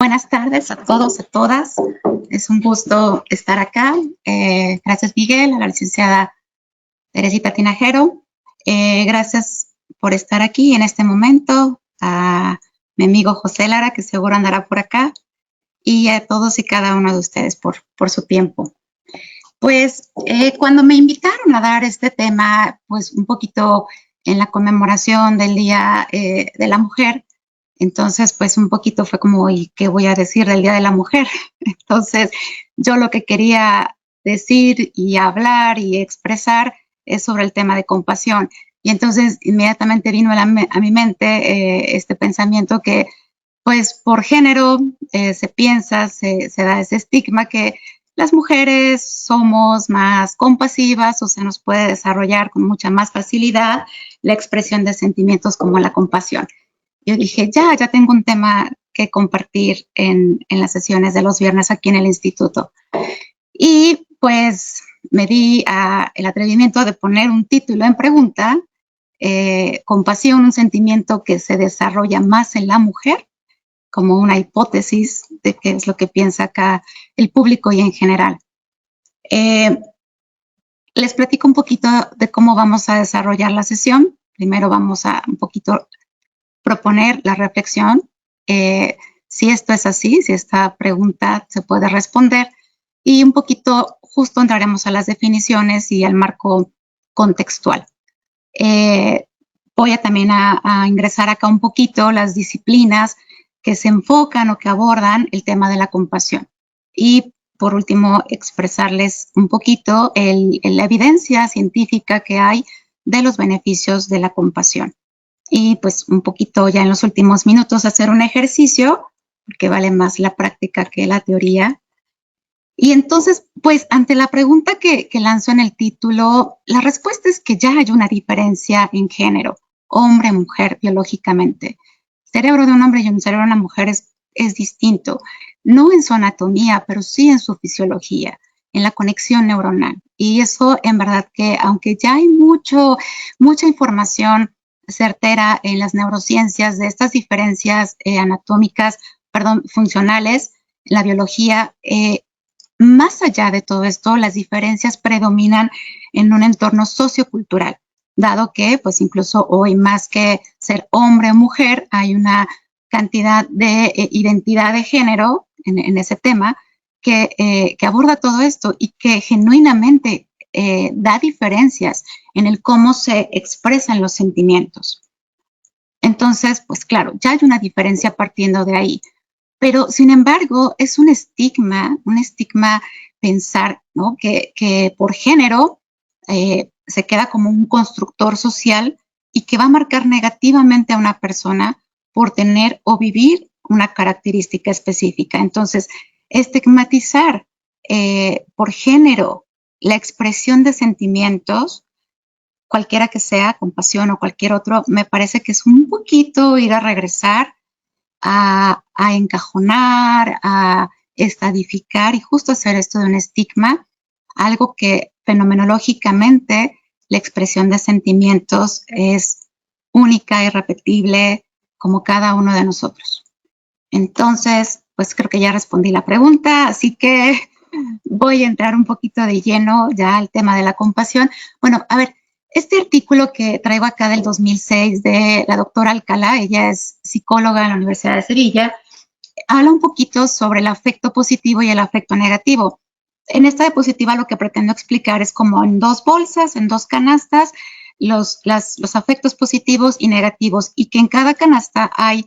Buenas tardes a todos, a todas. Es un gusto estar acá. Gracias, Miguel, a la licenciada Teresita Tinajero. Gracias por estar aquí en este momento. A mi amigo José Lara, que seguro andará por acá. Y a todos y cada uno de ustedes por su tiempo. Pues cuando me invitaron a dar este tema, pues un poquito en la conmemoración del Día de la Mujer, entonces pues un poquito fue como, ¿y qué voy a decir del Día de la Mujer? Entonces yo lo que quería decir y hablar y expresar es sobre el tema de compasión. Y entonces inmediatamente vino a mi mente este pensamiento que pues por género se piensa, se da ese estigma que las mujeres somos más compasivas o se nos puede desarrollar con mucha más facilidad la expresión de sentimientos como la compasión. Yo dije, ya tengo un tema que compartir en las sesiones de los viernes aquí en el instituto. Y pues me di el atrevimiento de poner un título en pregunta, compasión, un sentimiento que se desarrolla más en la mujer, como una hipótesis de qué es lo que piensa acá el público y en general. Les platico un poquito de cómo vamos a desarrollar la sesión. Primero vamos a un poquito proponer la reflexión, si esto es así, si esta pregunta se puede responder, y un poquito justo entraremos a las definiciones y al marco contextual. Voy a también a ingresar acá un poquito las disciplinas que se enfocan o que abordan el tema de la compasión. Y por último, expresarles un poquito la evidencia científica que hay de los beneficios de la compasión. Y pues un poquito ya en los últimos minutos hacer un ejercicio, porque vale más la práctica que la teoría. Y entonces, pues ante la pregunta que lanzo en el título, la respuesta es que ya hay una diferencia en género, hombre-mujer biológicamente. El cerebro de un hombre y un cerebro de una mujer es distinto, no en su anatomía, pero sí en su fisiología, en la conexión neuronal. Y eso en verdad que, aunque ya hay mucha información certera en las neurociencias de estas diferencias funcionales, en la biología, más allá de todo esto, las diferencias predominan en un entorno sociocultural, dado que, pues incluso hoy más que ser hombre o mujer, hay una cantidad de identidad de género en ese tema que aborda todo esto y que genuinamente da diferencias en el cómo se expresan los sentimientos. Entonces, pues claro, ya hay una diferencia partiendo de ahí. Pero, sin embargo, es un estigma pensar, ¿no? que por género se queda como un constructor social y que va a marcar negativamente a una persona por tener o vivir una característica específica. Entonces, estigmatizar por género la expresión de sentimientos, cualquiera que sea, compasión o cualquier otro, me parece que es un poquito ir a regresar a encajonar, a estadificar y justo hacer esto de un estigma, algo que fenomenológicamente la expresión de sentimientos es única, irrepetible, como cada uno de nosotros. Entonces, pues creo que ya respondí la pregunta, así que voy a entrar un poquito de lleno ya al tema de la compasión. Bueno, a ver, este artículo que traigo acá del 2006 de la doctora Alcalá, ella es psicóloga en la Universidad de Sevilla, habla un poquito sobre el afecto positivo y el afecto negativo. En esta diapositiva lo que pretendo explicar es como en dos bolsas, en dos canastas, los afectos positivos y negativos, y que en cada canasta hay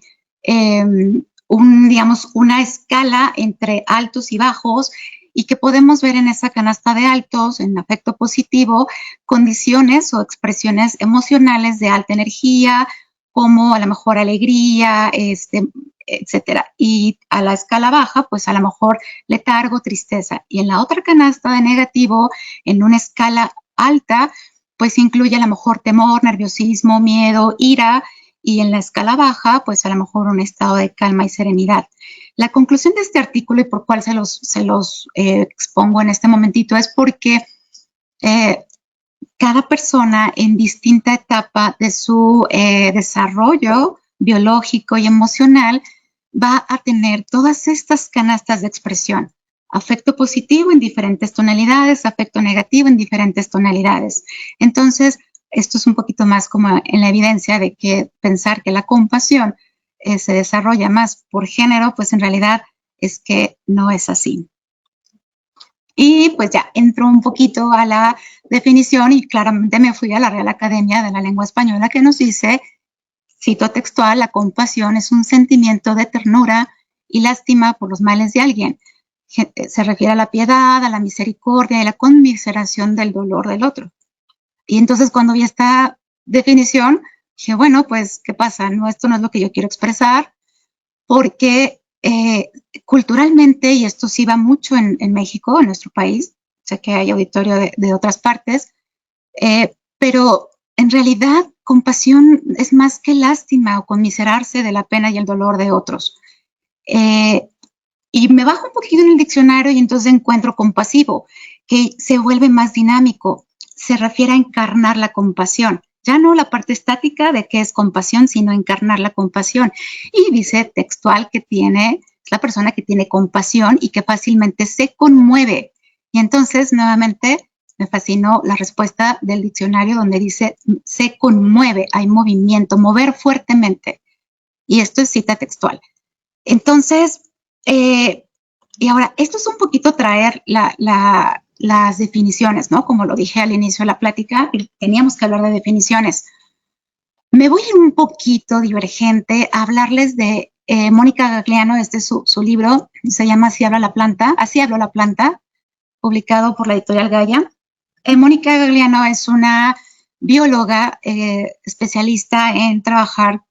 digamos, una escala entre altos y bajos, y que podemos ver en esa canasta de altos, en afecto positivo, condiciones o expresiones emocionales de alta energía, como a lo mejor alegría, etcétera. Y a la escala baja, pues a lo mejor letargo, tristeza. Y en la otra canasta de negativo, en una escala alta, pues incluye a lo mejor temor, nerviosismo, miedo, ira, y en la escala baja, pues a lo mejor un estado de calma y serenidad. La conclusión de este artículo y por cuál se los expongo en este momentito es porque cada persona en distinta etapa de su desarrollo biológico y emocional va a tener todas estas canastas de expresión. Afecto positivo en diferentes tonalidades, afecto negativo en diferentes tonalidades. Entonces, esto es un poquito más como en la evidencia de que pensar que la compasión se desarrolla más por género, pues en realidad es que no es así. Y pues ya entro un poquito a la definición y claramente me fui a la Real Academia de la Lengua Española, que nos dice, cito textual, la compasión es un sentimiento de ternura y lástima por los males de alguien. Se refiere a la piedad, a la misericordia y la conmiseración del dolor del otro. Y entonces cuando vi esta definición, dije, bueno, pues, ¿qué pasa? No, esto no es lo que yo quiero expresar, porque culturalmente, y esto sí va mucho en México, en nuestro país, sé que hay auditorio de otras partes, pero en realidad compasión es más que lástima o conmiserarse de la pena y el dolor de otros. Y me bajo un poquito en el diccionario y entonces encuentro compasivo, que se vuelve más dinámico, se refiere a encarnar la compasión. Ya no la parte estática de qué es compasión, sino encarnar la compasión. Y dice textual que es la persona que tiene compasión y que fácilmente se conmueve. Y entonces, nuevamente, me fascinó la respuesta del diccionario donde dice se conmueve, hay movimiento, mover fuertemente. Y esto es cita textual. Entonces, y ahora, esto es un poquito traer las definiciones, ¿no? Como lo dije al inicio de la plática, teníamos que hablar de definiciones. Me voy a ir un poquito divergente a hablarles de Mónica Gagliano, este es su libro, se llama Así habla la planta, publicado por la editorial Gaia. Mónica Gagliano es una bióloga especialista en trabajar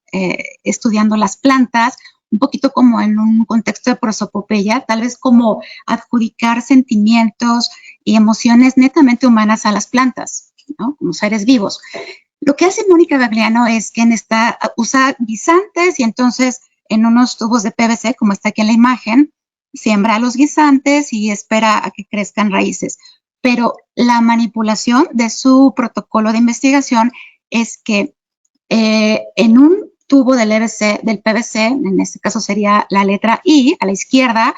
estudiando las plantas, un poquito como en un contexto de prosopopeya, tal vez como adjudicar sentimientos y emociones netamente humanas a las plantas, ¿no? Como seres vivos. Lo que hace Mónica Gagliano es que usa guisantes y entonces en unos tubos de PVC, como está aquí en la imagen, siembra los guisantes y espera a que crezcan raíces. Pero la manipulación de su protocolo de investigación es que en un tubo del PVC, en este caso sería la letra I, a la izquierda,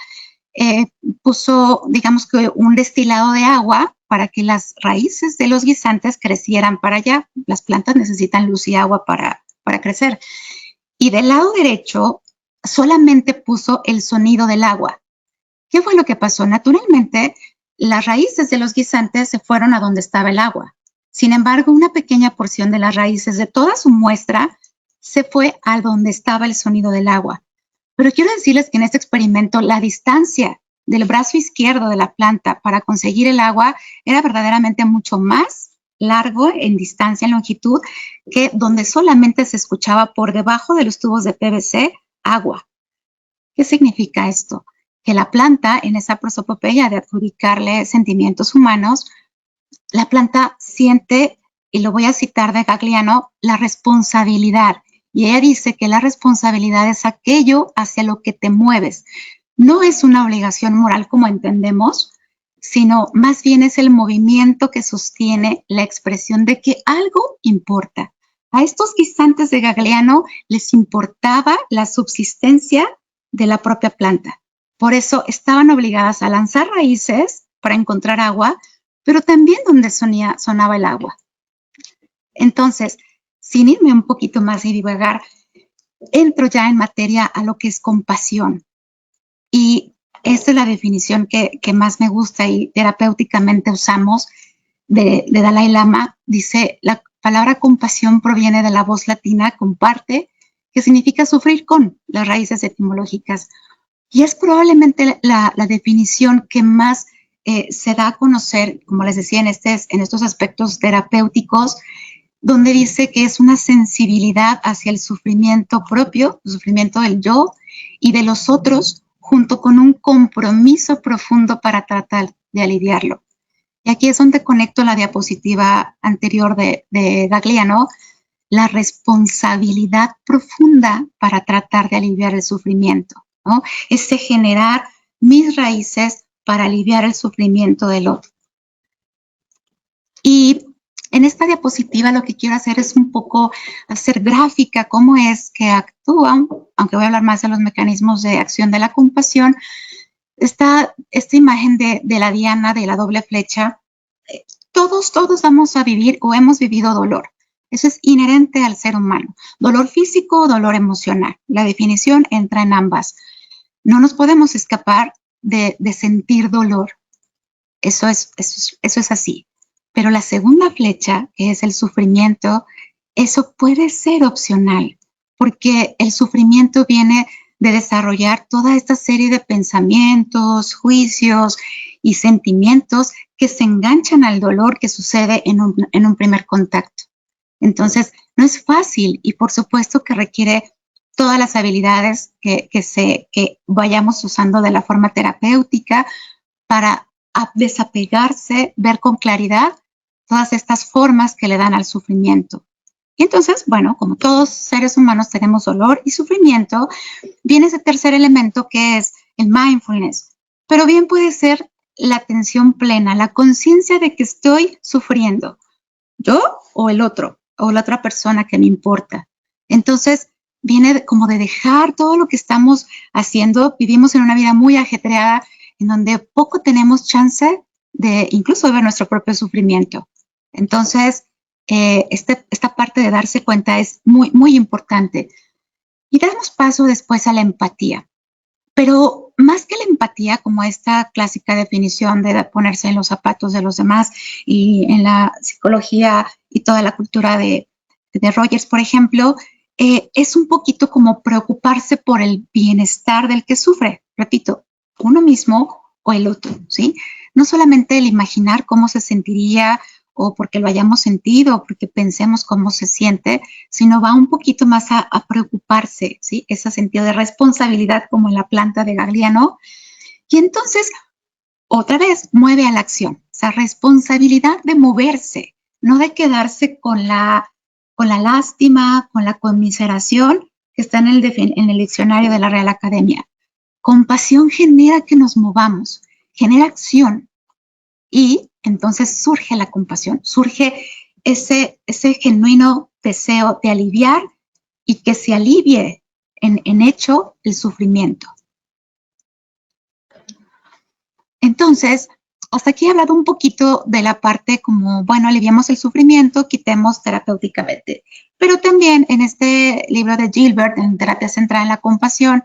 puso, digamos que un destilado de agua para que las raíces de los guisantes crecieran para allá. Las plantas necesitan luz y agua para crecer. Y del lado derecho solamente puso el sonido del agua. ¿Qué fue lo que pasó? Naturalmente, las raíces de los guisantes se fueron a donde estaba el agua. Sin embargo, una pequeña porción de las raíces de toda su muestra se fue a donde estaba el sonido del agua. Pero quiero decirles que en este experimento la distancia del brazo izquierdo de la planta para conseguir el agua era verdaderamente mucho más largo en distancia, en longitud, que donde solamente se escuchaba por debajo de los tubos de PVC agua. ¿Qué significa esto? Que la planta, en esa prosopopeya de adjudicarle sentimientos humanos, la planta siente, y lo voy a citar de Gagliano, la responsabilidad. Y ella dice que la responsabilidad es aquello hacia lo que te mueves. No es una obligación moral como entendemos, sino más bien es el movimiento que sostiene la expresión de que algo importa. A estos guisantes de Gagliano les importaba la subsistencia de la propia planta. Por eso estaban obligadas a lanzar raíces para encontrar agua, pero también donde sonaba el agua. Entonces, sin irme un poquito más y divagar, entro ya en materia a lo que es compasión. Y esta es la definición que más me gusta y terapéuticamente usamos de Dalai Lama. Dice, la palabra compasión proviene de la voz latina comparte, que significa sufrir con, las raíces etimológicas. Y es probablemente la definición que más se da a conocer, como les decía, en estos aspectos terapéuticos, donde dice que es una sensibilidad hacia el sufrimiento propio, el sufrimiento del yo y de los otros, junto con un compromiso profundo para tratar de aliviarlo. Y aquí es donde conecto la diapositiva anterior de Gagliano, la responsabilidad profunda para tratar de aliviar el sufrimiento, ¿no? Ese generar mis raíces para aliviar el sufrimiento del otro. Y En esta diapositiva lo que quiero hacer es un poco hacer gráfica cómo es que actúan, aunque voy a hablar más de los mecanismos de acción de la compasión. Esta imagen de la diana, de la doble flecha, todos vamos a vivir o hemos vivido dolor. Eso es inherente al ser humano. Dolor físico o dolor emocional. La definición entra en ambas. No nos podemos escapar de sentir dolor. Eso es así. Pero la segunda flecha, que es el sufrimiento, eso puede ser opcional, porque el sufrimiento viene de desarrollar toda esta serie de pensamientos, juicios y sentimientos que se enganchan al dolor que sucede en un primer contacto. Entonces, no es fácil y por supuesto que requiere todas las habilidades que vayamos usando de la forma terapéutica para desapegarse, ver con claridad todas estas formas que le dan al sufrimiento. Y entonces, bueno, como todos seres humanos tenemos dolor y sufrimiento, viene ese tercer elemento que es el mindfulness. Pero bien puede ser la atención plena, la conciencia de que estoy sufriendo, yo o el otro, o la otra persona que me importa. Entonces, viene como de dejar todo lo que estamos haciendo. Vivimos en una vida muy ajetreada, en donde poco tenemos chance de incluso ver nuestro propio sufrimiento. Entonces, esta parte de darse cuenta es muy, muy importante. Y damos paso después a la empatía. Pero más que la empatía, como esta clásica definición de ponerse en los zapatos de los demás y en la psicología y toda la cultura de Rogers, por ejemplo, es un poquito como preocuparse por el bienestar del que sufre. Repito, uno mismo o el otro, ¿sí? No solamente el imaginar cómo se sentiría o porque lo hayamos sentido o porque pensemos cómo se siente, sino va un poquito más a preocuparse, ¿sí? Ese sentido de responsabilidad como en la planta de Gagliano. Y entonces, otra vez, mueve a la acción. Esa responsabilidad de moverse, no de quedarse con la lástima, con la conmiseración que está en el diccionario de la Real Academia. Compasión genera que nos movamos, genera acción y entonces surge la compasión, surge ese genuino deseo de aliviar y que se alivie en hecho el sufrimiento. Entonces, hasta aquí he hablado un poquito de la parte como, bueno, aliviamos el sufrimiento, quitemos terapéuticamente. Pero también en este libro de Gilbert, en Terapia Centrada en la Compasión,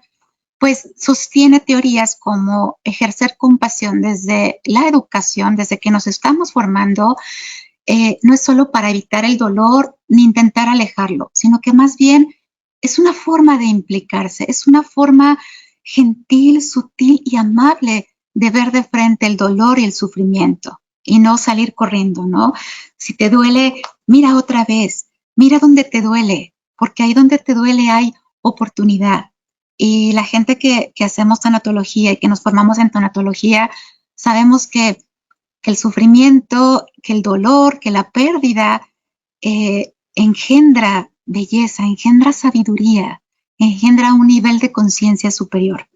pues sostiene teorías como ejercer compasión desde la educación, desde que nos estamos formando, no es solo para evitar el dolor ni intentar alejarlo, sino que más bien es una forma de implicarse, es una forma gentil, sutil y amable de ver de frente el dolor y el sufrimiento y no salir corriendo, ¿no? Si te duele, mira otra vez, mira dónde te duele, porque ahí donde te duele hay oportunidad. Y la gente que hacemos tanatología y que nos formamos en tanatología, sabemos que el sufrimiento, que el dolor, que la pérdida engendra belleza, engendra sabiduría, engendra un nivel de conciencia superior.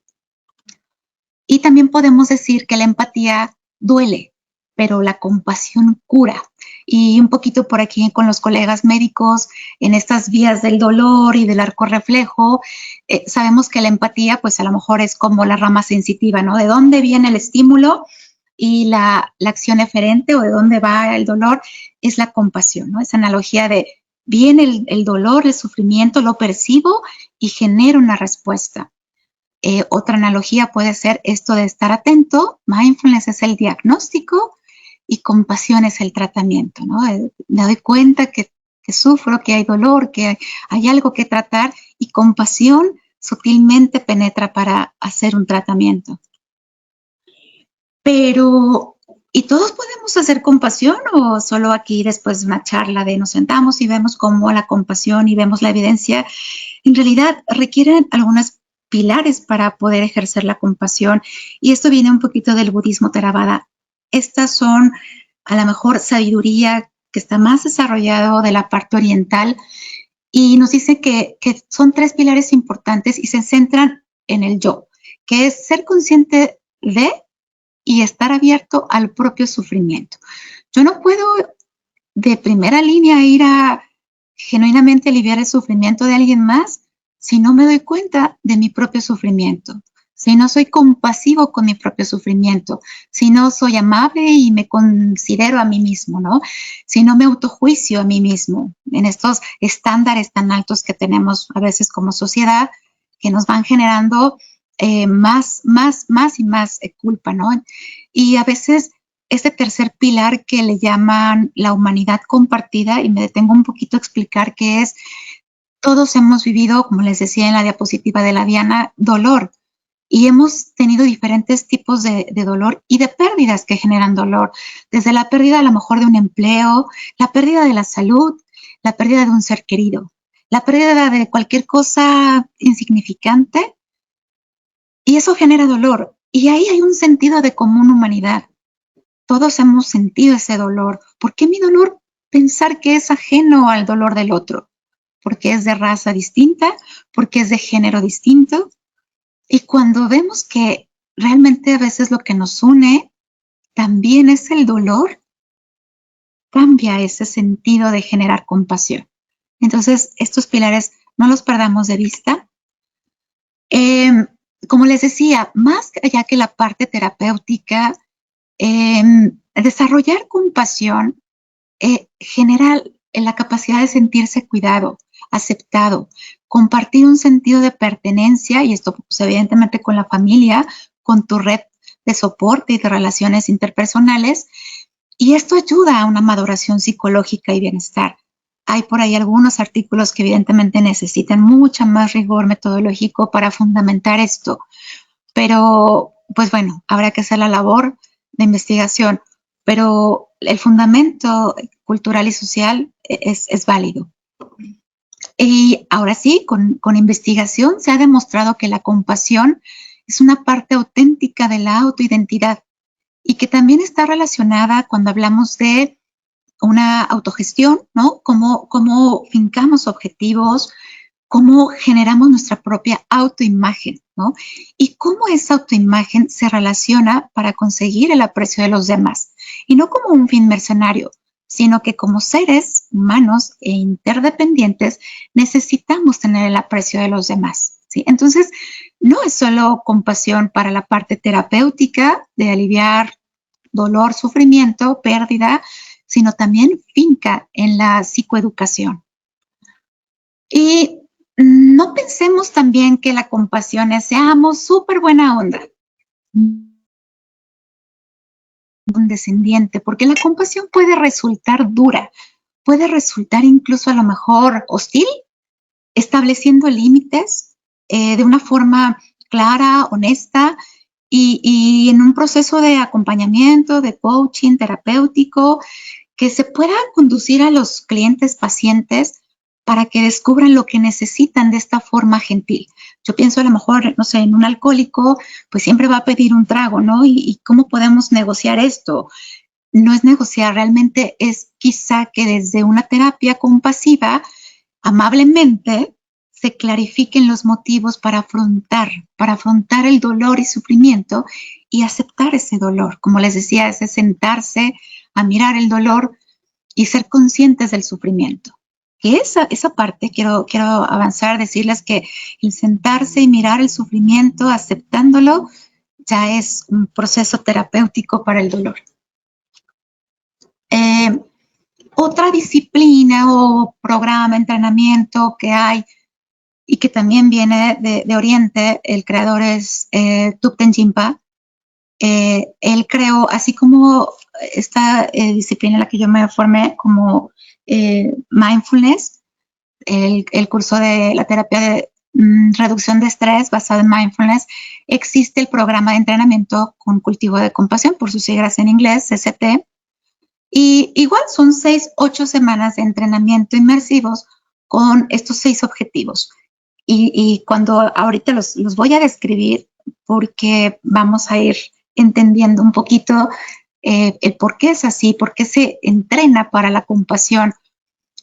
Y también podemos decir que la empatía duele, pero la compasión cura. Y un poquito por aquí con los colegas médicos, en estas vías del dolor y del arco reflejo, sabemos que la empatía, pues a lo mejor es como la rama sensitiva, ¿no? ¿De dónde viene el estímulo? Y la acción eferente o de dónde va el dolor es la compasión, ¿no? Esa analogía de viene el dolor, el sufrimiento, lo percibo y genero una respuesta. Otra analogía puede ser esto de estar atento. Mindfulness es el diagnóstico y compasión es el tratamiento, ¿no? Me doy cuenta que sufro, que hay dolor, que hay algo que tratar y compasión sutilmente penetra para hacer un tratamiento. Pero, ¿y todos podemos hacer compasión o solo aquí después de una charla de nos sentamos y vemos cómo la compasión y vemos la evidencia? En realidad requieren algunos pilares para poder ejercer la compasión y esto viene un poquito del budismo Theravada. Estas son a lo mejor sabiduría que está más desarrollado de la parte oriental y nos dice que son 3 pilares importantes y se centran en el yo, que es ser consciente de y estar abierto al propio sufrimiento. Yo no puedo de primera línea ir a genuinamente aliviar el sufrimiento de alguien más si no me doy cuenta de mi propio sufrimiento, si no soy compasivo con mi propio sufrimiento, si no soy amable y me considero a mí mismo, ¿no? Si no me autojuicio a mí mismo en estos estándares tan altos que tenemos a veces como sociedad que nos van generando más y más culpa, ¿no? Y a veces este tercer pilar que le llaman la humanidad compartida, y me detengo un poquito a explicar qué es, todos hemos vivido, como les decía en la diapositiva de la Diana, dolor. Y hemos tenido diferentes tipos de dolor y de pérdidas que generan dolor. Desde la pérdida a lo mejor de un empleo, la pérdida de la salud, la pérdida de un ser querido, la pérdida de cualquier cosa insignificante. Y eso genera dolor. Y ahí hay un sentido de común humanidad. Todos hemos sentido ese dolor. ¿Por qué mi dolor pensar que es ajeno al dolor del otro? Porque es de raza distinta, porque es de género distinto. Y cuando vemos que realmente a veces lo que nos une también es el dolor, cambia ese sentido de generar compasión. Entonces, estos pilares no los perdamos de vista. Como les decía, más allá que la parte terapéutica, desarrollar compasión genera la capacidad de sentirse cuidado, aceptado, compartir un sentido de pertenencia, y esto pues, evidentemente con la familia, con tu red de soporte y de relaciones interpersonales, y esto ayuda a una maduración psicológica y bienestar. Hay por ahí algunos artículos que evidentemente necesitan mucho más rigor metodológico para fundamentar esto, pero pues bueno, habrá que hacer la labor de investigación, pero el fundamento cultural y social es válido. Y ahora sí, con investigación se ha demostrado que la compasión es una parte auténtica de la autoidentidad y que también está relacionada cuando hablamos de una autogestión, ¿no? Cómo fincamos objetivos, cómo generamos nuestra propia autoimagen, ¿no? Y cómo esa autoimagen se relaciona para conseguir el aprecio de los demás. Y no como un fin mercenario, sino que como seres humanos e interdependientes necesitamos tener el aprecio de los demás, ¿sí? Entonces, no es solo compasión para la parte terapéutica de aliviar dolor, sufrimiento, pérdida, sino también finca en la psicoeducación. Y no pensemos también que la compasión es seamos súper buena onda, condescendiente, porque la compasión puede resultar dura, puede resultar incluso a lo mejor hostil, estableciendo límites de una forma clara, honesta y en un proceso de acompañamiento, de coaching terapéutico, que se pueda conducir a los clientes pacientes para que descubran lo que necesitan de esta forma gentil. Yo pienso a lo mejor, no sé, en un alcohólico, pues siempre va a pedir un trago, ¿no? ¿Y cómo podemos negociar esto? No es negociar, realmente es quizá que desde una terapia compasiva, amablemente, se clarifiquen los motivos para afrontar el dolor y sufrimiento y aceptar ese dolor. Como les decía, ese sentarse a mirar el dolor y ser conscientes del sufrimiento. Que esa parte quiero avanzar, decirles que el sentarse y mirar el sufrimiento, aceptándolo, ya es un proceso terapéutico para el dolor. Otra disciplina o programa, entrenamiento que hay y que también viene de Oriente, el creador es Thupten Jinpa. Él creó, así como esta disciplina en la que yo me formé como mindfulness, el curso de la terapia de reducción de estrés basado en mindfulness, existe el programa de entrenamiento con cultivo de compasión, por sus siglas en inglés, CCT, y igual son 6-8 semanas de entrenamiento inmersivos con estos 6 objetivos. Y cuando ahorita los voy a describir porque vamos a ir entendiendo un poquito el por qué es así, por qué se entrena para la compasión.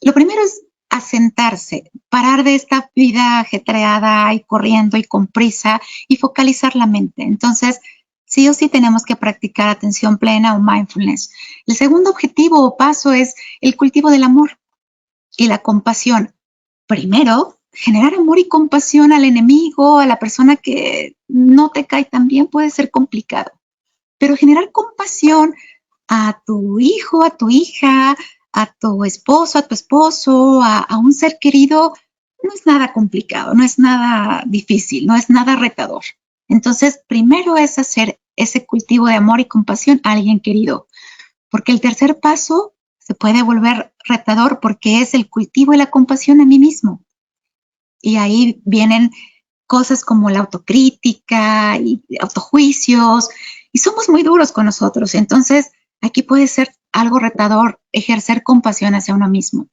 Lo primero es asentarse, parar de esta vida ajetreada y corriendo y con prisa y focalizar la mente. Entonces, Sí o sí tenemos que practicar atención plena o mindfulness. El segundo objetivo o paso es el cultivo del amor y la compasión. Primero, generar amor y compasión al enemigo, a la persona que no te cae tan bien, puede ser complicado. Pero generar compasión a tu hijo, a tu hija, a tu esposo, a tu esposo, a un ser querido, no es nada complicado, no es nada difícil, no es nada retador. Entonces, primero es hacer ese cultivo de amor y compasión a alguien querido, porque el tercer paso se puede volver retador porque es el cultivo y la compasión a mí mismo. Y ahí vienen cosas como la autocrítica y autojuicios, y somos muy duros con nosotros. Entonces, aquí puede ser algo retador ejercer compasión hacia uno mismo.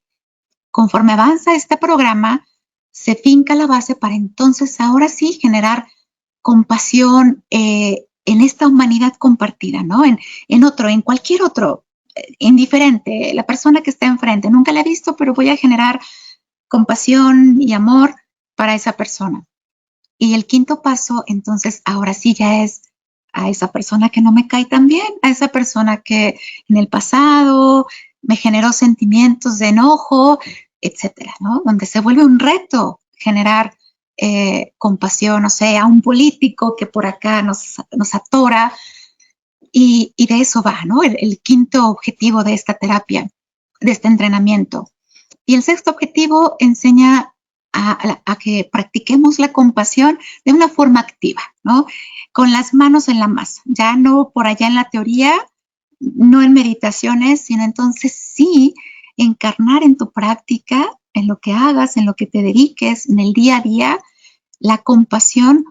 Conforme avanza este programa, se finca la base para entonces ahora sí generar compasión en esta humanidad compartida, ¿no? En cualquier otro, indiferente, la persona que está enfrente. Nunca la he visto, pero voy a generar compasión y amor para esa persona. Y el quinto paso, entonces, ahora sí ya es a esa persona que no me cae tan bien, a esa persona que en el pasado me generó sentimientos de enojo, etcétera, ¿no? Donde se vuelve un reto generar compasión, o sea, a un político que por acá nos atora, y de eso va, ¿no? El quinto objetivo de esta terapia, de este entrenamiento. Y el sexto objetivo enseña a que practiquemos la compasión de una forma activa, ¿no? Con las manos en la masa, ya no por allá en la teoría, no en meditaciones, sino entonces sí encarnar en tu práctica, en lo que hagas, en lo que te dediques, en el día a día, la compasión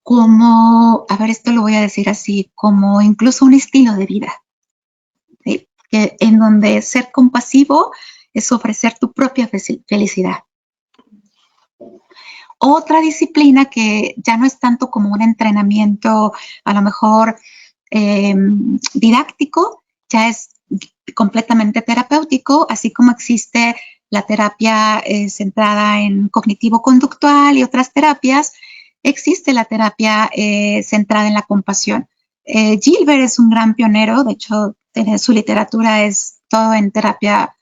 como, a ver, esto lo voy a decir así, como incluso un estilo de vida, ¿sí? En donde ser compasivo es ofrecer tu propia felicidad. Otra disciplina que ya no es tanto como un entrenamiento, a lo mejor didáctico, ya es completamente terapéutico, así como existe la terapia centrada en cognitivo-conductual y otras terapias, existe la terapia centrada en la compasión. Gilbert es un gran pionero, de hecho, su literatura es todo en terapia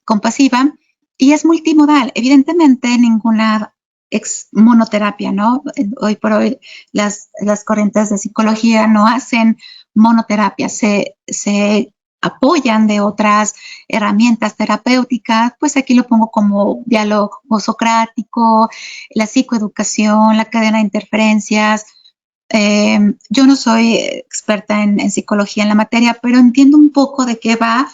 compasiva y es multimodal. Evidentemente, ninguna monoterapia, ¿no? Hoy por hoy las corrientes de psicología no hacen monoterapia, se apoyan de otras herramientas terapéuticas, pues aquí lo pongo como diálogo socrático, la psicoeducación, la cadena de interferencias. Yo no soy experta en psicología en la materia, pero entiendo un poco de qué va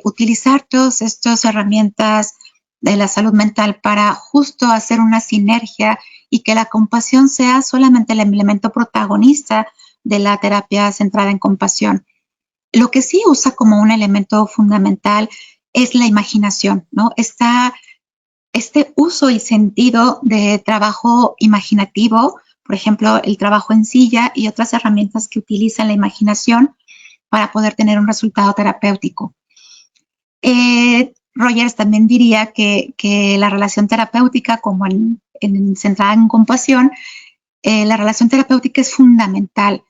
utilizar todas estas herramientas de la salud mental para justo hacer una sinergia y que la compasión sea solamente el elemento protagonista de la terapia centrada en compasión. Lo que sí usa como un elemento fundamental es la imaginación, ¿no? Este uso y sentido de trabajo imaginativo, por ejemplo, el trabajo en silla y otras herramientas que utilizan la imaginación para poder tener un resultado terapéutico. Rogers también diría que la relación terapéutica, como centrada en compasión, la relación terapéutica es fundamental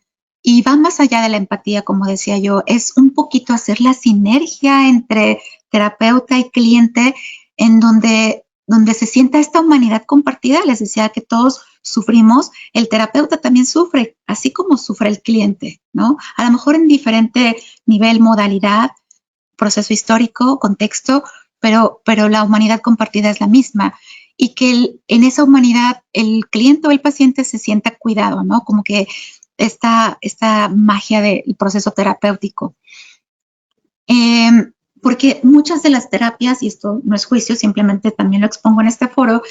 y va más allá de la empatía, como decía yo, es un poquito hacer la sinergia entre terapeuta y cliente en donde se sienta esta humanidad compartida. Les decía que todos sufrimos, el terapeuta también sufre, así como sufre el cliente, ¿no? A lo mejor en diferente nivel, modalidad, proceso histórico, contexto, pero la humanidad compartida es la misma y que en esa humanidad el cliente o el paciente se sienta cuidado, ¿no? Como que esta magia del proceso terapéutico. Porque muchas de las terapias, y esto no es juicio, simplemente también lo expongo en este foro,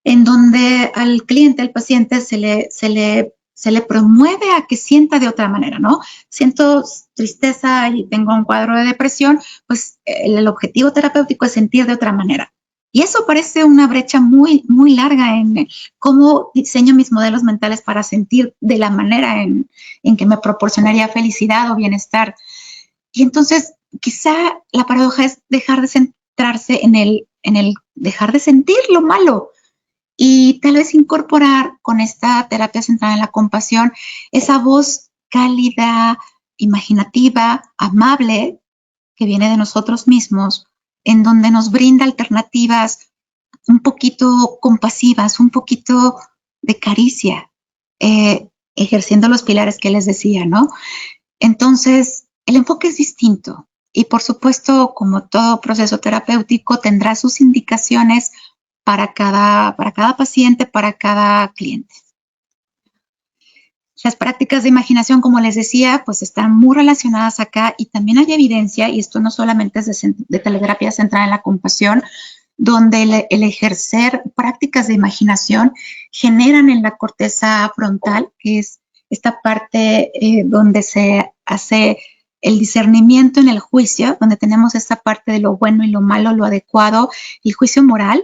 en donde al cliente, al paciente, se le promueve a que sienta de otra manera, ¿no? Siento tristeza y tengo un cuadro de depresión, pues el objetivo terapéutico es sentir de otra manera. Y eso parece una brecha muy, muy larga en cómo diseño mis modelos mentales para sentir de la manera en que me proporcionaría felicidad o bienestar. Y entonces, quizá la paradoja es dejar de centrarse en el dejar de sentir lo malo y tal vez incorporar con esta terapia centrada en la compasión esa voz cálida, imaginativa, amable, que viene de nosotros mismos, en donde nos brinda alternativas un poquito compasivas, un poquito de caricia, ejerciendo los pilares que les decía, ¿no? Entonces, el enfoque es distinto y por supuesto, como todo proceso terapéutico, tendrá sus indicaciones para cada paciente, para cada cliente. Las prácticas de imaginación, como les decía, pues están muy relacionadas acá y también hay evidencia, y esto no solamente es de teleterapia centrada en la compasión, donde el ejercer prácticas de imaginación generan en la corteza frontal, que es esta parte donde se hace el discernimiento en el juicio, donde tenemos esta parte de lo bueno y lo malo, lo adecuado, y el juicio moral,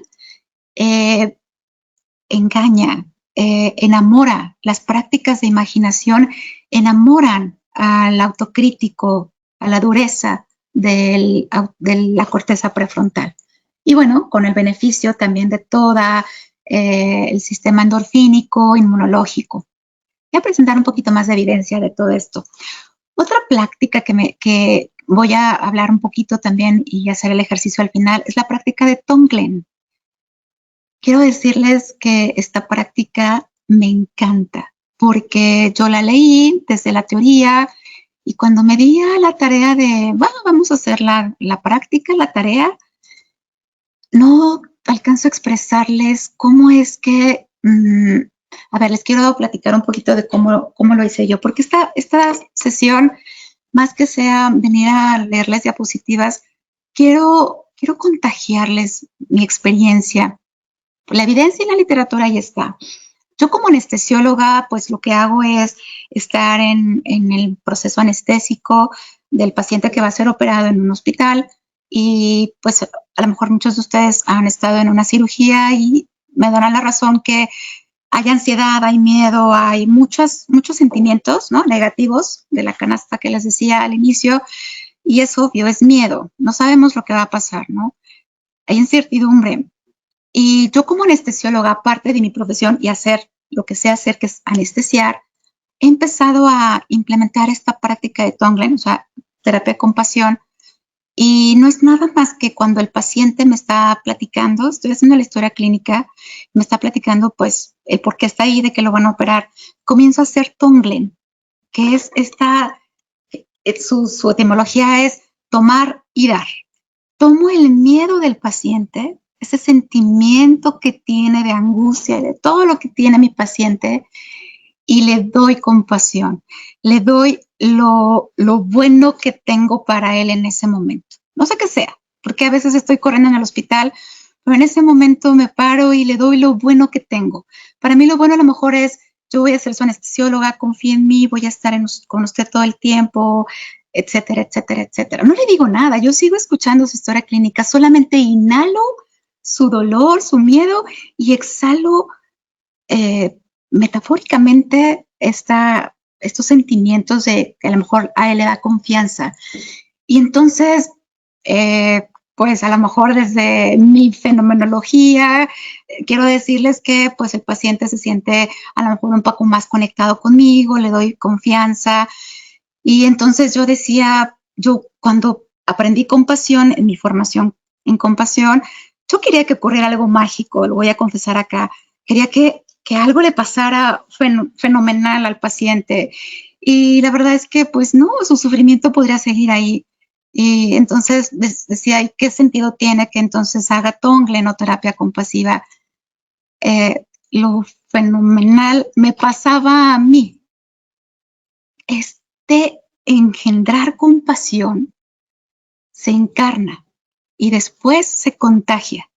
engaña, enamora. Las prácticas de imaginación enamoran al autocrítico, a la dureza de la corteza prefrontal. Y bueno, con el beneficio también de toda el sistema endorfínico, inmunológico. Voy a presentar un poquito más de evidencia de todo esto. Otra práctica que voy a hablar un poquito también y hacer el ejercicio al final es la práctica de Tonglen. Quiero decirles que esta práctica me encanta porque yo la leí desde la teoría y cuando me di a la tarea de, bueno, vamos a hacer la práctica, la tarea, no alcanzo a expresarles cómo es que, a ver, les quiero platicar un poquito de cómo lo hice yo, porque esta sesión, más que sea venir a leerles diapositivas, quiero contagiarles mi experiencia. La evidencia en la literatura ahí está. Yo como anestesióloga, pues lo que hago es estar en el proceso anestésico del paciente que va a ser operado en un hospital y pues a lo mejor muchos de ustedes han estado en una cirugía y me darán la razón que hay ansiedad, hay miedo, hay muchos sentimientos, ¿no? Negativos de la canasta que les decía al inicio y es obvio, es miedo. No sabemos lo que va a pasar, ¿no? Hay incertidumbre. Y yo como anestesióloga, aparte de mi profesión y hacer lo que sé hacer, que es anestesiar, he empezado a implementar esta práctica de Tonglen, o sea, terapia de compasión, y no es nada más que cuando el paciente me está platicando, estoy haciendo la historia clínica, me está platicando pues el por qué está ahí, de que lo van a operar, comienzo a hacer Tonglen, que es su etimología es tomar y dar. Tomo el miedo del paciente, ese sentimiento que tiene de angustia y de todo lo que tiene mi paciente y le doy compasión, le doy lo bueno que tengo para él en ese momento. No sé qué sea, porque a veces estoy corriendo en el hospital, pero en ese momento me paro y le doy lo bueno que tengo. Para mí lo bueno a lo mejor es, yo voy a ser su anestesióloga, confíe en mí, voy a estar con usted todo el tiempo, etcétera, etcétera, etcétera. No le digo nada, yo sigo escuchando su historia clínica, solamente inhalo su dolor, su miedo y exhalo metafóricamente estos sentimientos de que a lo mejor a él le da confianza. Y entonces, pues a lo mejor desde mi fenomenología, quiero decirles que pues el paciente se siente a lo mejor un poco más conectado conmigo, le doy confianza. Y entonces yo decía, yo cuando aprendí compasión en mi formación en compasión, yo quería que ocurriera algo mágico, lo voy a confesar acá, quería que algo le pasara fenomenal al paciente. Y la verdad es que pues no, su sufrimiento podría seguir ahí. Y entonces decía, ¿y qué sentido tiene que entonces haga Tonglen o terapia compasiva? Lo fenomenal me pasaba a mí. Engendrar compasión se encarna y después se contagia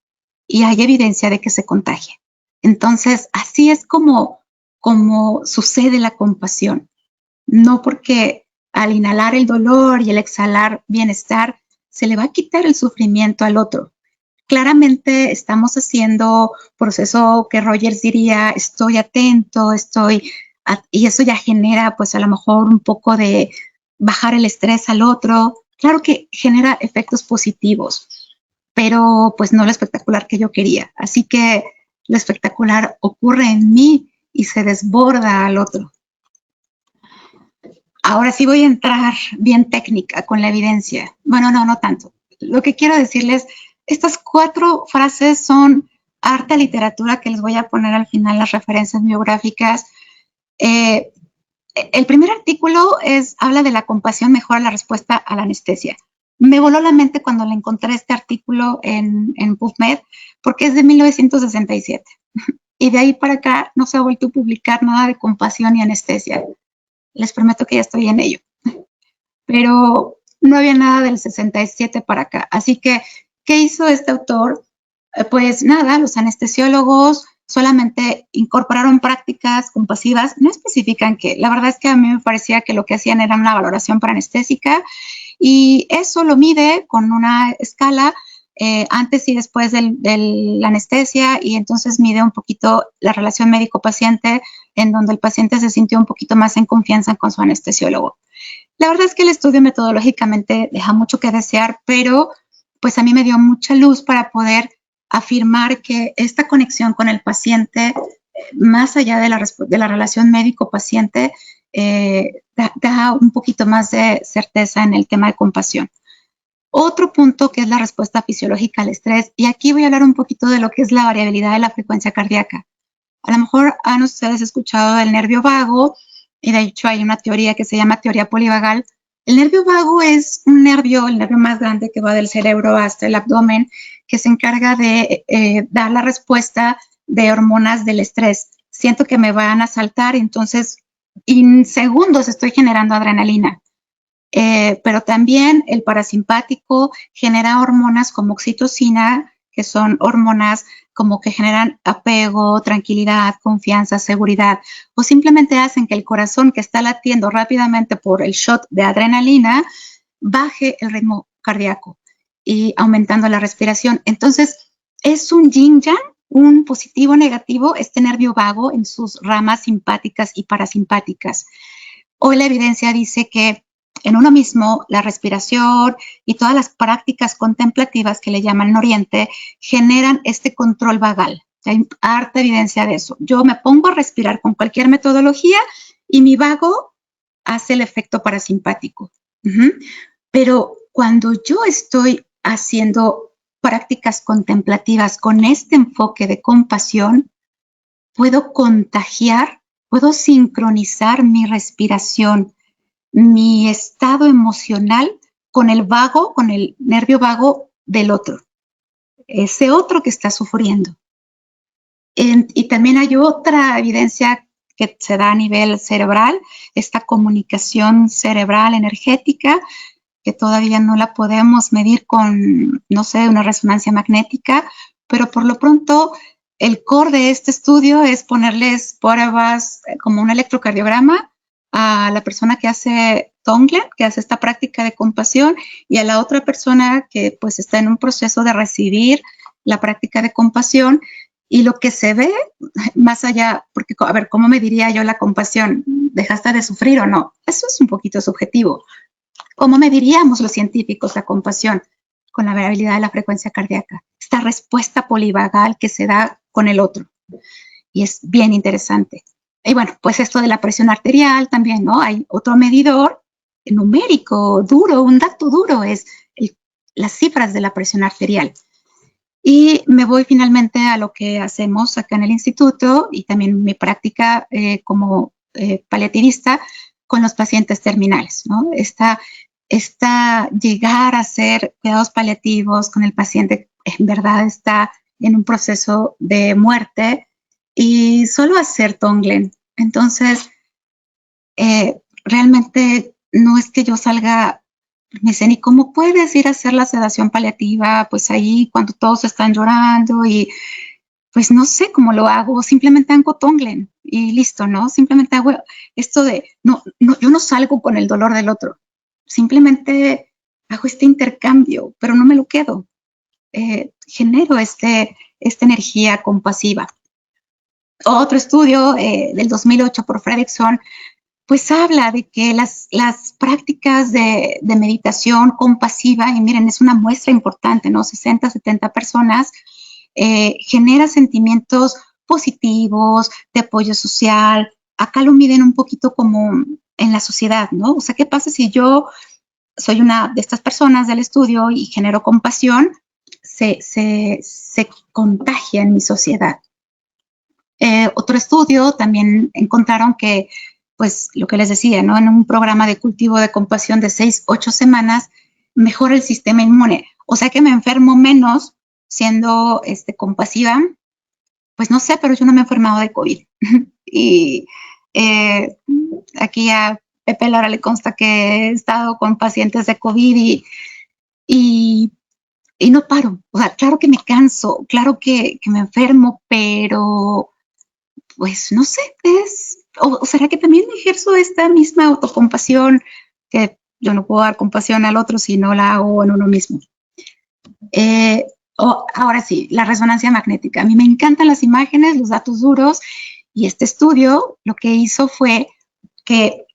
y hay evidencia de que se contagia. Entonces, así es como sucede la compasión. No porque al inhalar el dolor y el exhalar bienestar, se le va a quitar el sufrimiento al otro. Claramente estamos haciendo proceso que Rogers diría, estoy atento, y eso ya genera pues a lo mejor un poco de bajar el estrés al otro. Claro que genera efectos positivos, pero pues no lo espectacular que yo quería. Así que lo espectacular ocurre en mí y se desborda al otro. Ahora sí voy a entrar bien técnica con la evidencia. Bueno, no tanto. Lo que quiero decirles, estas 4 frases son harta literatura que les voy a poner al final las referencias biográficas. El primer artículo habla de la compasión mejora la respuesta a la anestesia. Me voló la mente cuando le encontré este artículo en PubMed, porque es de 1967. Y de ahí para acá no se ha vuelto a publicar nada de compasión y anestesia. Les prometo que ya estoy en ello. Pero no había nada del 67 para acá. Así que, ¿qué hizo este autor? Pues nada, los anestesiólogos solamente incorporaron prácticas compasivas, no especifican qué. La verdad es que a mí me parecía que lo que hacían era una valoración paranestésica y eso lo mide con una escala antes y después de la anestesia, y entonces mide un poquito la relación médico-paciente, en donde el paciente se sintió un poquito más en confianza con su anestesiólogo. La verdad es que el estudio metodológicamente deja mucho que desear, pero pues a mí me dio mucha luz para poder afirmar que esta conexión con el paciente, más allá de la relación médico-paciente, da un poquito más de certeza en el tema de compasión. Otro punto que es la respuesta fisiológica al estrés, y aquí voy a hablar un poquito de lo que es la variabilidad de la frecuencia cardíaca. A lo mejor han ustedes escuchado del nervio vago, y de hecho hay una teoría que se llama teoría polivagal. El nervio vago es un nervio, el nervio más grande que va del cerebro hasta el abdomen, que se encarga de dar la respuesta de hormonas del estrés. Siento que me van a saltar, entonces en segundos estoy generando adrenalina. Pero también el parasimpático genera hormonas como oxitocina, que son hormonas como que generan apego, tranquilidad, confianza, seguridad, o simplemente hacen que el corazón, que está latiendo rápidamente por el shot de adrenalina, baje el ritmo cardíaco y aumentando la respiración. Entonces, es un yin-yang, un positivo negativo, este nervio vago en sus ramas simpáticas y parasimpáticas. Hoy la evidencia dice que en uno mismo la respiración y todas las prácticas contemplativas que le llaman en Oriente generan este control vagal. Hay harta evidencia de eso. Yo me pongo a respirar con cualquier metodología y mi vago hace el efecto parasimpático. Pero cuando yo estoy haciendo prácticas contemplativas con este enfoque de compasión, puedo contagiar, puedo sincronizar mi respiración, mi estado emocional con el vago, con el nervio vago del otro, ese otro que está sufriendo. Y también hay otra evidencia que se da a nivel cerebral, esta comunicación cerebral energética, que todavía no la podemos medir con, no sé, una resonancia magnética, pero por lo pronto el core de este estudio es ponerles pruebas como un electrocardiograma a la persona que hace Tonglen, que hace esta práctica de compasión, y a la otra persona que pues está en un proceso de recibir la práctica de compasión. Y lo que se ve más allá, porque a ver, ¿cómo me diría yo la compasión? ¿Dejaste de sufrir o no? Eso es un poquito subjetivo. ¿Cómo mediríamos los científicos la compasión? Con la variabilidad de la frecuencia cardíaca, esta respuesta polivagal que se da con el otro. Y es bien interesante. Y bueno, pues esto de la presión arterial también, ¿no? Hay otro medidor numérico duro, un dato duro es las cifras de la presión arterial. Y me voy finalmente a lo que hacemos acá en el instituto y también mi práctica como paliativista con los pacientes terminales, ¿no? Esta llegar a hacer cuidados paliativos con el paciente en verdad está en un proceso de muerte y solo hacer Tonglen. Entonces, realmente no es que yo salga, me dicen, ¿y cómo puedes ir a hacer la sedación paliativa? Pues ahí cuando todos están llorando y pues no sé cómo lo hago, simplemente hago Tonglen y listo, ¿no? Simplemente hago esto de, no, yo no salgo con el dolor del otro, simplemente hago este intercambio, pero no me lo quedo. Genero esta energía compasiva. Otro estudio del 2008 por Fredrickson, pues habla de que las prácticas de meditación compasiva, y miren, es una muestra importante, ¿no? 60, 70 personas, genera sentimientos positivos, de apoyo social. Acá lo miden un poquito como en la sociedad, ¿no? O sea, ¿qué pasa si yo soy una de estas personas del estudio y genero compasión? Se contagia en mi sociedad. Otro estudio también encontraron que, pues lo que les decía, ¿no? En un programa de cultivo de compasión de 6-8 semanas, mejora el sistema inmune. O sea que me enfermo menos siendo compasiva. Pues no sé, pero yo no me he enfermado de COVID. Y eh, aquí a Pepe Lara le consta que he estado con pacientes de COVID y, y no paro. O sea, claro que me canso, claro que me enfermo, pero pues no sé, o será que también ejerzo esta misma autocompasión, que yo no puedo dar compasión al otro si no la hago en uno mismo. Ahora sí, la resonancia magnética. A mí me encantan las imágenes, los datos duros, y este estudio lo que hizo fue que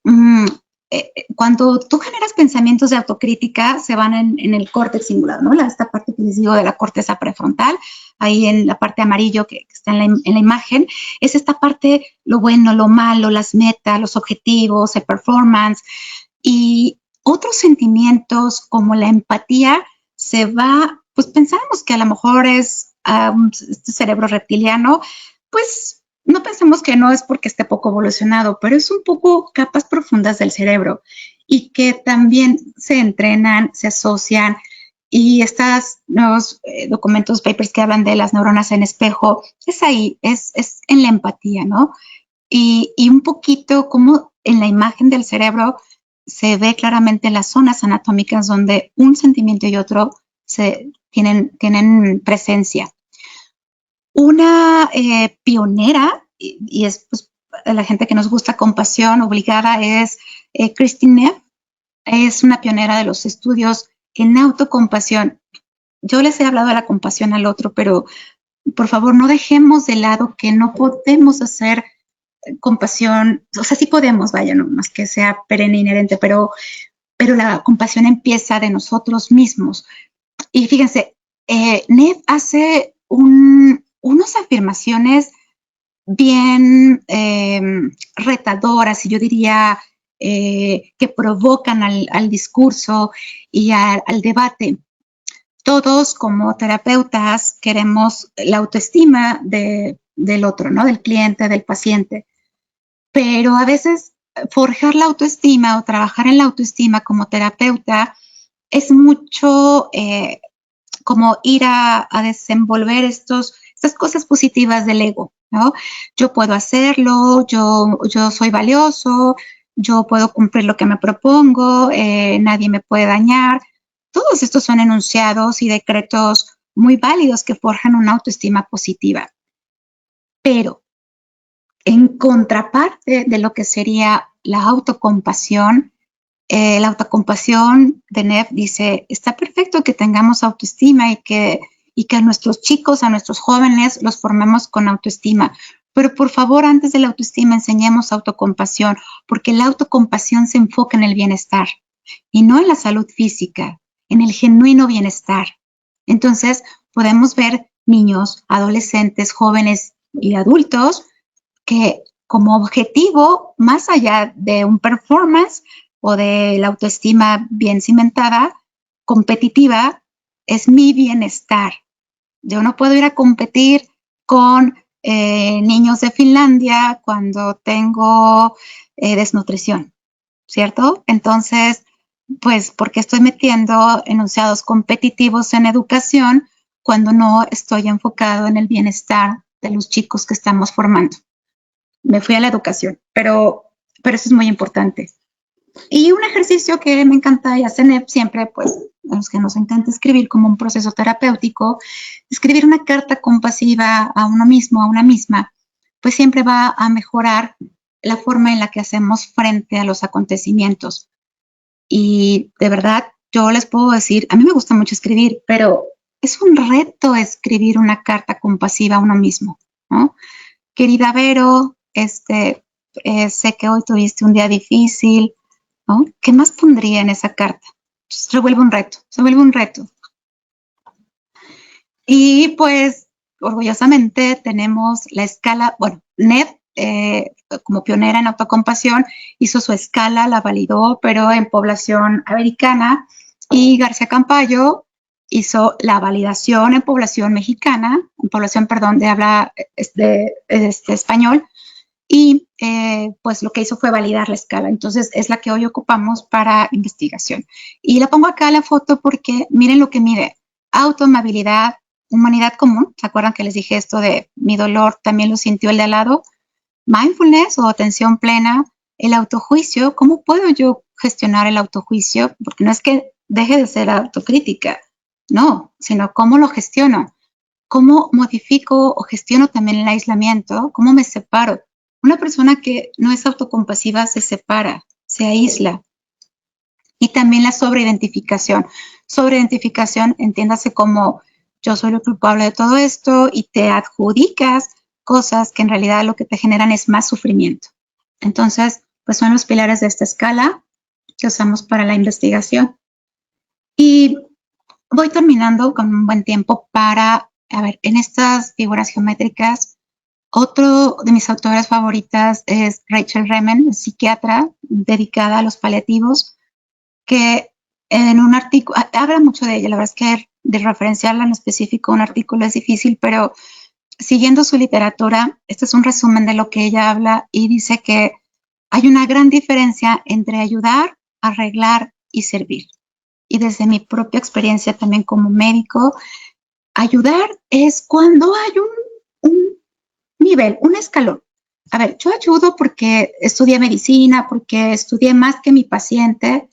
cuando tú generas pensamientos de autocrítica, se van en el córtex singular, ¿no? Esta parte que les digo de la corteza prefrontal, ahí en la parte amarillo que está en la imagen, es esta parte, lo bueno, lo malo, las metas, los objetivos, el performance, y otros sentimientos como la empatía se va, pues pensamos que a lo mejor es este cerebro reptiliano, pues no pensemos que no es porque esté poco evolucionado, pero es un poco capas profundas del cerebro y que también se entrenan, se asocian, y estos nuevos documentos, papers que hablan de las neuronas en espejo, es ahí, es en la empatía, ¿no? Y un poquito como en la imagen del cerebro se ve claramente las zonas anatómicas donde un sentimiento y otro tienen presencia. Una pionera, y es pues, la gente que nos gusta compasión obligada, es Christine Neff. Es una pionera de los estudios en autocompasión. Yo les he hablado de la compasión al otro, pero por favor no dejemos de lado que no podemos hacer compasión, o sea, sí podemos, vaya, no más que sea perenne inherente, pero la compasión empieza de nosotros mismos. Y fíjense, Neff hace unas afirmaciones bien retadoras, y yo diría que provocan al discurso y al debate. Todos como terapeutas queremos la autoestima del otro, ¿no? Del cliente, del paciente. Pero a veces forjar la autoestima o trabajar en la autoestima como terapeuta es mucho como ir a desenvolver estas cosas positivas del ego, ¿no? Yo puedo hacerlo, yo soy valioso, yo puedo cumplir lo que me propongo, nadie me puede dañar. Todos estos son enunciados y decretos muy válidos que forjan una autoestima positiva. Pero en contraparte de lo que sería la autocompasión de Neff dice, está perfecto que tengamos autoestima y que a nuestros chicos, a nuestros jóvenes, los formemos con autoestima. Pero por favor, antes de la autoestima, enseñemos autocompasión, porque la autocompasión se enfoca en el bienestar y no en la salud física, en el genuino bienestar. Entonces, podemos ver niños, adolescentes, jóvenes y adultos que como objetivo, más allá de un performance o de la autoestima bien cimentada, competitiva, es mi bienestar. Yo no puedo ir a competir con niños de Finlandia cuando tengo desnutrición, ¿cierto? Entonces, pues, ¿por qué estoy metiendo enunciados competitivos en educación cuando no estoy enfocado en el bienestar de los chicos que estamos formando? Me fui a la educación, pero eso es muy importante. Y un ejercicio que me encanta y hace Neff siempre, pues a los que nos encanta escribir como un proceso terapéutico, escribir una carta compasiva a uno mismo, a una misma, pues siempre va a mejorar la forma en la que hacemos frente a los acontecimientos. Y de verdad, yo les puedo decir, a mí me gusta mucho escribir, pero es un reto escribir una carta compasiva a uno mismo, ¿no? Querida Vero, sé que hoy tuviste un día difícil, ¿no? ¿Qué más pondría en esa carta? Se vuelve un reto. Y pues orgullosamente tenemos la escala, bueno, NED, como pionera en autocompasión, hizo su escala, la validó, pero en población americana, y García Campayo hizo la validación en población mexicana, en población, perdón, de habla español, y pues lo que hizo fue validar la escala. Entonces es la que hoy ocupamos para investigación. Y la pongo acá la foto porque miren lo que mide: autoamabilidad, humanidad común. ¿Se acuerdan que les dije esto de mi dolor también lo sintió el de al lado? Mindfulness o atención plena, el autojuicio. ¿Cómo puedo yo gestionar el autojuicio? Porque no es que deje de ser autocrítica, no, sino cómo lo gestiono. ¿Cómo modifico o gestiono también el aislamiento? ¿Cómo me separo? Una persona que no es autocompasiva se separa, se aísla. Y también la sobreidentificación. Sobreidentificación, entiéndase como yo soy el culpable de todo esto y te adjudicas cosas que en realidad lo que te generan es más sufrimiento. Entonces, pues son los pilares de esta escala que usamos para la investigación. Y voy terminando con un buen tiempo para, a ver, en estas figuras geométricas, otro de mis autoras favoritas es Rachel Remen, psiquiatra dedicada a los paliativos, que en un artículo, habla mucho de ella. La verdad es que de referenciarla en específico un artículo es difícil, pero siguiendo su literatura, este es un resumen de lo que ella habla y dice que hay una gran diferencia entre ayudar, arreglar y servir. Y desde mi propia experiencia también como médico, ayudar es cuando hay un nivel, un escalón. A ver, yo ayudo porque estudié medicina, porque estudié más que mi paciente,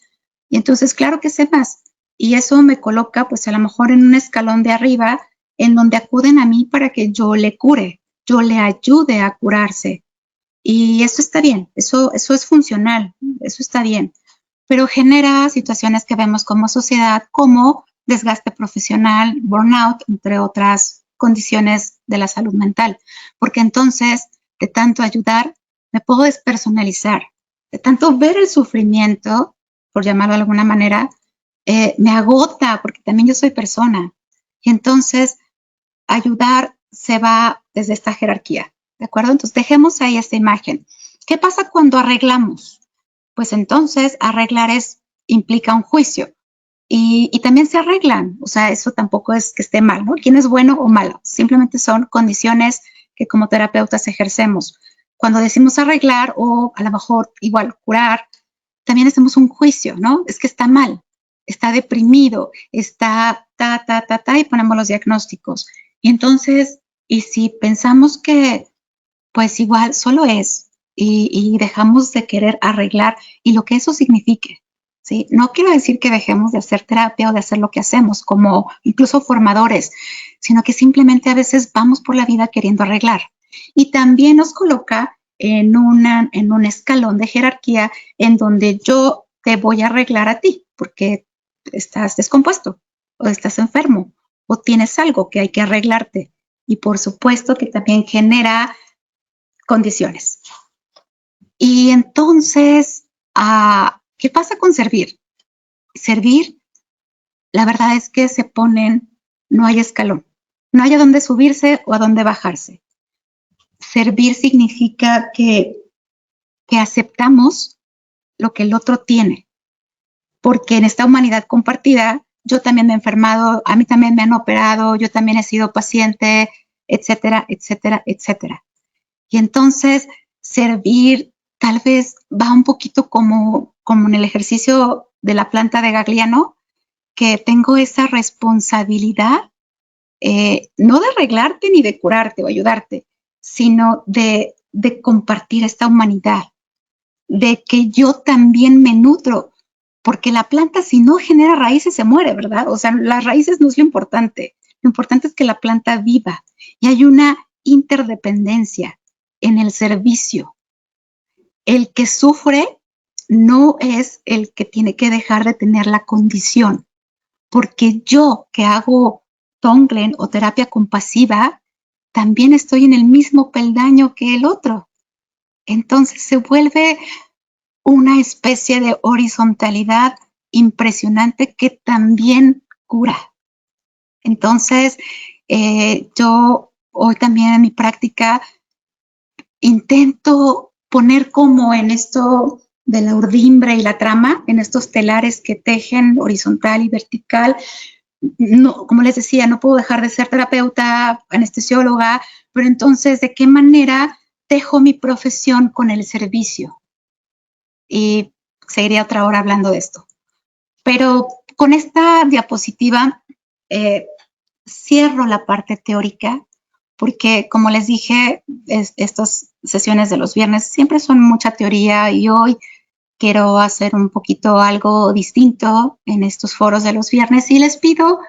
y entonces claro que sé más. Y eso me coloca pues a lo mejor en un escalón de arriba, en donde acuden a mí para que yo le cure, yo le ayude a curarse. Y eso está bien, eso es funcional, eso está bien, pero genera situaciones que vemos como sociedad, como desgaste profesional, burnout, entre otras condiciones de la salud mental. Porque entonces, de tanto ayudar, me puedo despersonalizar, de tanto ver el sufrimiento, por llamarlo de alguna manera, me agota, porque también yo soy persona. Y entonces, ayudar se va desde esta jerarquía, ¿de acuerdo? Entonces, dejemos ahí esta imagen. ¿Qué pasa cuando arreglamos? Pues entonces arreglar implica un juicio y también se arreglan, o sea, eso tampoco es que esté mal, ¿no? ¿Quién es bueno o malo? Simplemente son condiciones que como terapeutas ejercemos. Cuando decimos arreglar o a lo mejor igual curar, también hacemos un juicio, ¿no? Es que está mal, está deprimido, está y ponemos los diagnósticos. Y entonces, y si pensamos que pues igual solo es y dejamos de querer arreglar y lo que eso signifique, ¿sí? No quiero decir que dejemos de hacer terapia o de hacer lo que hacemos, como incluso formadores, sino que simplemente a veces vamos por la vida queriendo arreglar. Y también nos coloca en un escalón de jerarquía en donde yo te voy a arreglar a ti porque estás descompuesto o estás enfermo o tienes algo que hay que arreglarte. Y por supuesto que también genera condiciones. Y entonces, ¿qué pasa con servir? Servir, la verdad es que se ponen, no hay escalón, no hay a dónde subirse o a dónde bajarse. Servir significa que aceptamos lo que el otro tiene, porque en esta humanidad compartida, yo también me he enfermado, a mí también me han operado, yo también he sido paciente, etcétera, etcétera, etcétera. Y entonces, servir tal vez va un poquito como en el ejercicio de la planta de Gagliano, que tengo esa responsabilidad, no de arreglarte ni de curarte o ayudarte, sino de compartir esta humanidad, de que yo también me nutro, porque la planta si no genera raíces se muere, ¿verdad? O sea, las raíces no es lo importante es que la planta viva y hay una interdependencia en el servicio. El que sufre no es el que tiene que dejar de tener la condición, porque yo que hago Tonglen o terapia compasiva, también estoy en el mismo peldaño que el otro. Entonces se vuelve una especie de horizontalidad impresionante que también cura. Entonces, yo hoy también en mi práctica intento poner como en esto de la urdimbre y la trama, en estos telares que tejen horizontal y vertical. No, como les decía, no puedo dejar de ser terapeuta, anestesióloga, pero entonces, ¿de qué manera tejo mi profesión con el servicio? Y seguiría otra hora hablando de esto. Pero con esta diapositiva cierro la parte teórica porque, como les dije, estas sesiones de los viernes siempre son mucha teoría y hoy quiero hacer un poquito algo distinto en estos foros de los viernes y les pido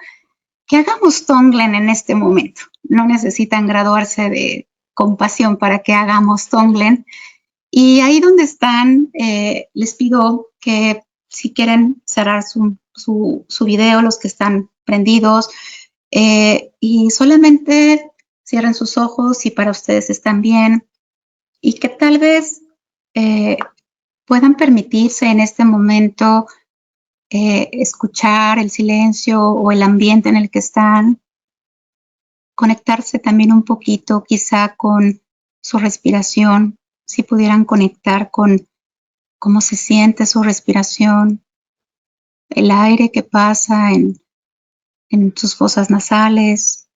que hagamos Tonglen en este momento. No necesitan graduarse de compasión para que hagamos Tonglen. Y ahí donde están, les pido que si quieren cerrar su video, los que están prendidos, y solamente cierren sus ojos si para ustedes están bien y que tal vez puedan permitirse en este momento escuchar el silencio o el ambiente en el que están, conectarse también un poquito quizá con su respiración, si pudieran conectar con cómo se siente su respiración, el aire que pasa en sus fosas nasales,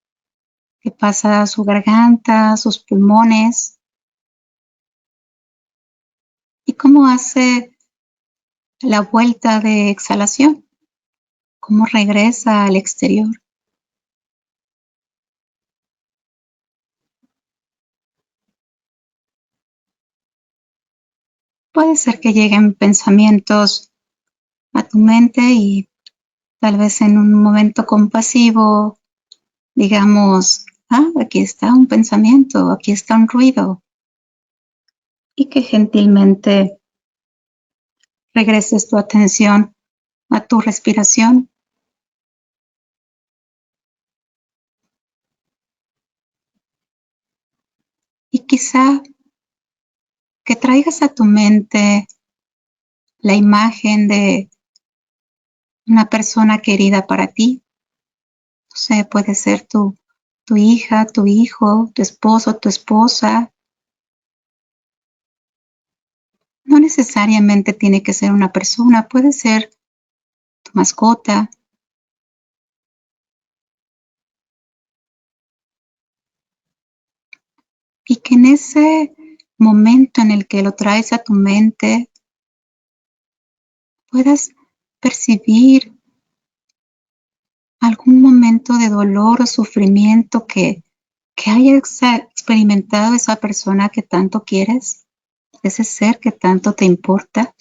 que pasa a su garganta, sus pulmones, y cómo hace la vuelta de exhalación, cómo regresa al exterior. Puede ser que lleguen pensamientos a tu mente y tal vez en un momento compasivo digamos, aquí está un pensamiento, aquí está un ruido, y que gentilmente regreses tu atención a tu respiración. Y quizá que traigas a tu mente la imagen de una persona querida para ti. No sé, puede ser tu hija, tu hijo, tu esposo, tu esposa. No necesariamente tiene que ser una persona, puede ser tu mascota. Y que en ese momento en el que lo traes a tu mente, puedas percibir algún momento de dolor o sufrimiento que haya experimentado esa persona que tanto quieres, ese ser que tanto te importa.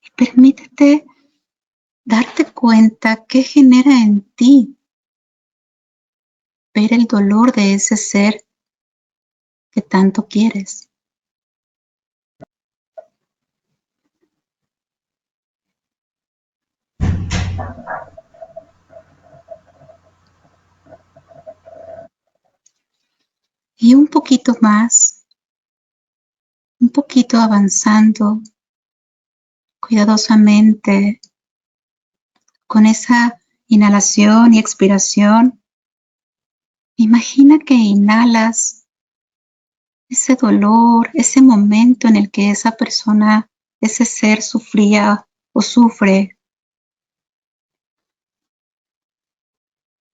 Y permítete darte cuenta qué genera en ti ver el dolor de ese ser que tanto quieres. Y un poquito más, un poquito avanzando cuidadosamente con esa inhalación y expiración. Imagina que inhalas ese dolor, ese momento en el que esa persona, ese ser sufría o sufre,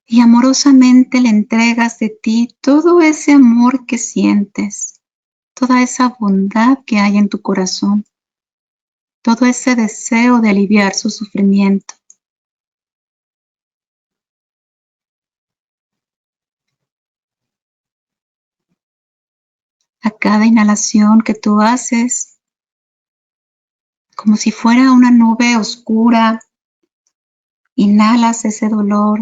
y amorosamente le entregas de ti todo ese amor que sientes, toda esa bondad que hay en tu corazón, todo ese deseo de aliviar su sufrimiento. A cada inhalación que tú haces, como si fuera una nube oscura, inhalas ese dolor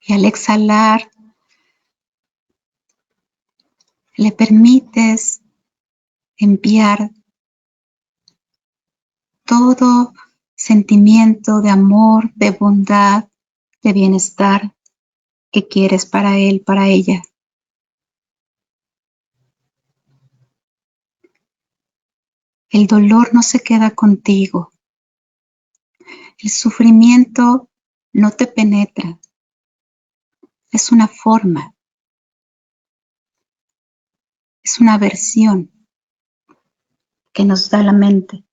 y al exhalar le permites enviar todo sentimiento de amor, de bondad, de bienestar que quieres para él, para ella. El dolor no se queda contigo. El sufrimiento no te penetra. Es una forma. Es una versión que nos da la mente.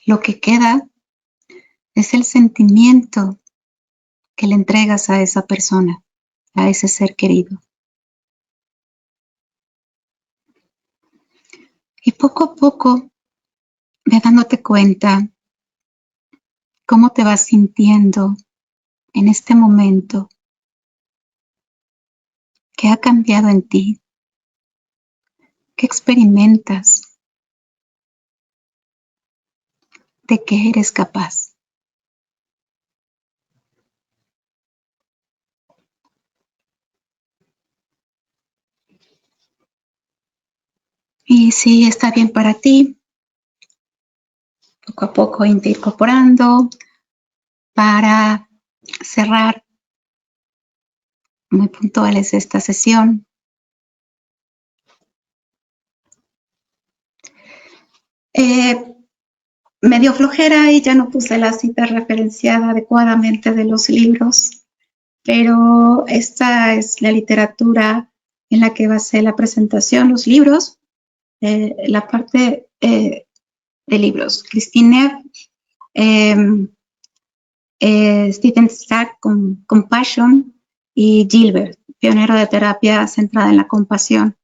Lo que queda es el sentimiento que le entregas a esa persona, a ese ser querido. Y poco a poco, ve dándote cuenta cómo te vas sintiendo en este momento, qué ha cambiado en ti, qué experimentas, de qué eres capaz. Y si está bien para ti, poco a poco irte incorporando para cerrar muy puntuales esta sesión. Me dio flojera y ya no puse la cita referenciada adecuadamente de los libros, pero esta es la literatura en la que basé la presentación, los libros, la parte de libros. Christine Stephen Stack con Compassion y Gilbert, pionero de terapia centrada en la compasión.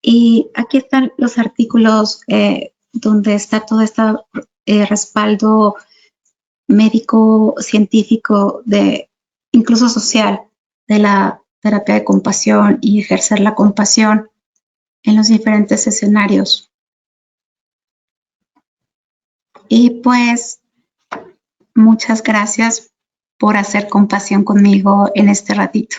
Y aquí están los artículos donde está todo este respaldo médico, científico, incluso social, de la terapia de compasión y ejercer la compasión en los diferentes escenarios. Y pues muchas gracias por hacer compasión conmigo en este ratito.